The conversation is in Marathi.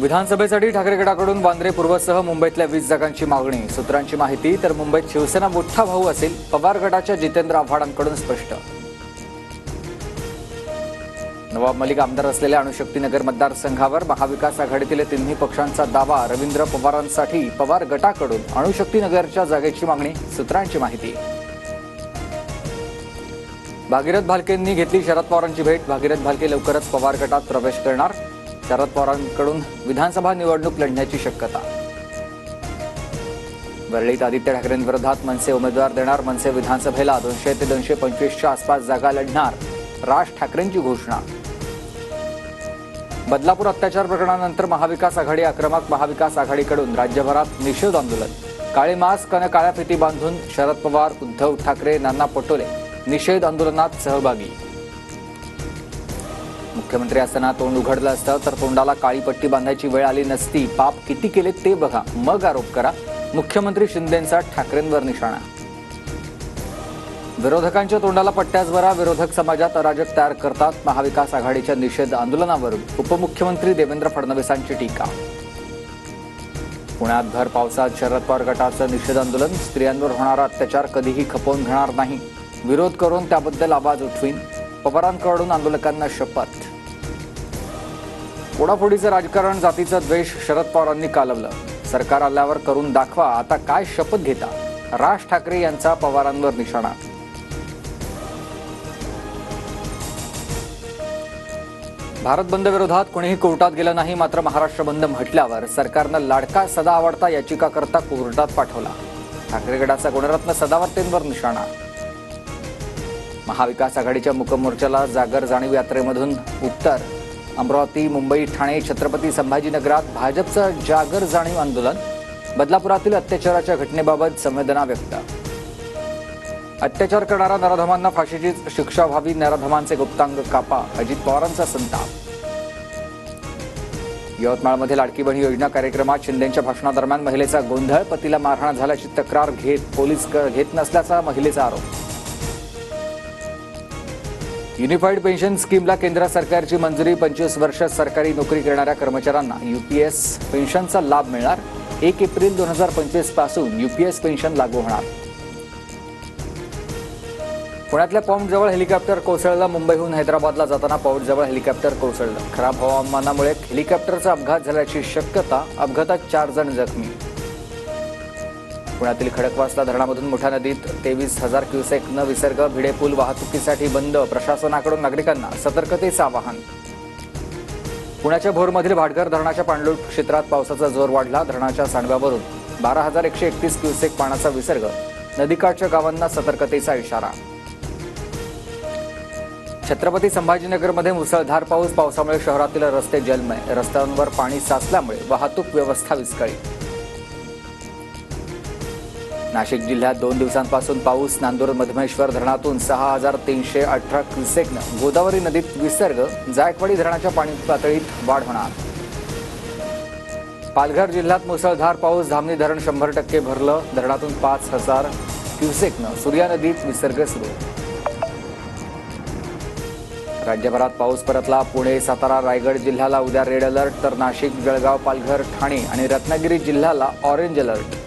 विधानसभेसाठी ठाकरे गटाकडून वांद्रे पूर्वसह मुंबईतल्या 20 जागांची मागणी. सूत्रांची माहिती तर मुंबईत शिवसेना मोठा भाऊ असेल, पवार गटाच्या जितेंद्र आव्हाडांकडून स्पष्ट. नवाब मलिक आमदार असलेल्या अणुशक्तीनगर मतदारसंघावर महाविकास आघाडीतील तिन्ही पक्षांचा दावा. रवींद्र पवारांसाठी पवार गटाकडून अणुशक्तीनगरच्या जागेची मागणी. सूत्रांची माहिती. भागीरथ भालकेंनी घेतली शरद पवारांची भेट. भागीरथ भालके लवकरच पवार गटात प्रवेश करणार. शरद पवारांकडून विधानसभा निवडणूक लढण्याची शक्यता. वरळीत आदित्य ठाकरेंविरोधात मनसे उमेदवार देणार. मनसे विधानसभेला 200 ते 225च्या आसपास जागा लढणार. राज ठाकरेंची घोषणा. बदलापूर अत्याचार प्रकरणानंतर महाविकास आघाडी आक्रमक. महाविकास आघाडीकडून राज्यभरात निषेध आंदोलन. काळे मास्क आणि काळ्या फिती बांधून शरद पवार, उद्धव ठाकरे, नाना पटोले निषेध आंदोलनात सहभागी. मुख्यमंत्री असताना तोंड उघडलं असतं तर तोंडाला काळी पट्टी बांधायची वेळ आली नसती. पाप किती केले ते बघा, मग आरोप करा. मुख्यमंत्री शिंदेंचा ठाकरेंवर निशाणा. विरोधकांच्या तोंडाला पट्ट्याच भरा. विरोधक समाजात अराजक तयार करतात. महाविकास आघाडीच्या निषेध आंदोलनावरून उपमुख्यमंत्री देवेंद्र फडणवीसांची टीका. पुण्यात भर पावसात शरद पवार गटाचं निषेध आंदोलन. स्त्रियांवर होणारा अत्याचार कधीही खपवून घेणार नाही. विरोध करून त्याबद्दल आवाज उठवीन. पवारांकडून आंदोलकांना शपथ. फोडाफोडीचं राजकारण, जातीचं द्वेष शरद पवारांनी कालवलं. सरकार आल्यावर करून दाखवा, आता काय शपथ घेता. राज ठाकरे यांचा पवारांवर निशाणा. भारत बंद विरोधात कोणीही कोर्टात गेलं नाही. मात्र महाराष्ट्र बंद म्हटल्यावर सरकारनं लाडका सदा आवडता याचिकाकर्ता कोर्टात पाठवला. ठाकरे गटाचा गुणरत्न सदावर्तेंवर निशाणा. महाविकास आघाडीच्या मुकमोर्चाला जागर जाणीव यात्रेमधून उत्तर. अमरावती, मुंबई, ठाणे, छत्रपती संभाजीनगरात भाजपचं जागर जाणीव आंदोलन. बदलापुरातील अत्याचाराच्या घटनेबाबत संवेदना व्यक्त. अत्याचार करणाऱ्या नराधमांना फाशीची शिक्षा व्हावी. नराधमांचे गुप्तांग कापा. अजित पवारांचा संताप. यवतमाळमध्ये लाडकी बहीण योजना कार्यक्रमात शिंदेंच्या भाषणादरम्यान महिलेचा गोंधळ. पतीला मारहाण झाल्याची तक्रार पोलीस घेत नसल्याचा महिलेचा आरोप. युनिफाईड पेन्शन स्कीमला केंद्र सरकारची मंजुरी. 25 वर्ष सरकारी नोकरी करणाऱ्या कर्मचाऱ्यांना यूपीएस पेन्शनचा लाभ मिळणार. 1 एप्रिल 2025 पासून यूपीएस पेन्शन लागू होणार. पुण्यातल्या पौंडजवळ हेलिकॉप्टर कोसळलं. मुंबईहून हैदराबादला जाताना पौंडजवळ हेलिकॉप्टर कोसळलं. खराब हवामानामुळे हेलिकॉप्टरचा अपघात झाल्याची शक्यता. अपघातात 4 जण जखमी. पुण्यातील खडकवासला धरणामधून मोठ्या नदीत 23,000 क्युसेकनं विसर्ग. भिडे पूल वाहतुकीसाठी बंद. प्रशासनाकडून नागरिकांना सतर्कतेचं आवाहन. पुण्याच्या भोरमधील भाटघर धरणाच्या पाणलोट क्षेत्रात पावसाचा जोर वाढला. धरणाच्या सांडव्यावरून 12,131 क्युसेक पाण्याचा विसर्ग. नदीकाठच्या गावांना सतर्कतेचा इशारा. छत्रपती संभाजीनगरमध्ये मुसळधार पाऊस. पावसामुळे शहरातील रस्ते जलमय. रस्त्यांवर पाणी साचल्यामुळे वाहतूक व्यवस्था विस्कळीत. नाशिक जिल्ह्यात 2 दिवसांपासून पाऊस. नांदूर मधमेश्वर धरणातून 6,318 क्युसेकनं गोदावरी नदीत विसर्ग. जायकवाडी धरणाच्या पाणी पातळीत वाढ होणार. पालघर जिल्ह्यात मुसळधार पाऊस. धामणी धरण 100% भरलं. धरणातून 5,000 क्युसेकनं सूर्या नदीत विसर्ग सुरू. राज्यभरात पाऊस परतला. पुणे, सातारा, रायगड जिल्ह्याला उद्या रेड अलर्ट तर नाशिक, जळगाव, पालघर, ठाणे आणि रत्नागिरी जिल्ह्याला ऑरेंज अलर्ट.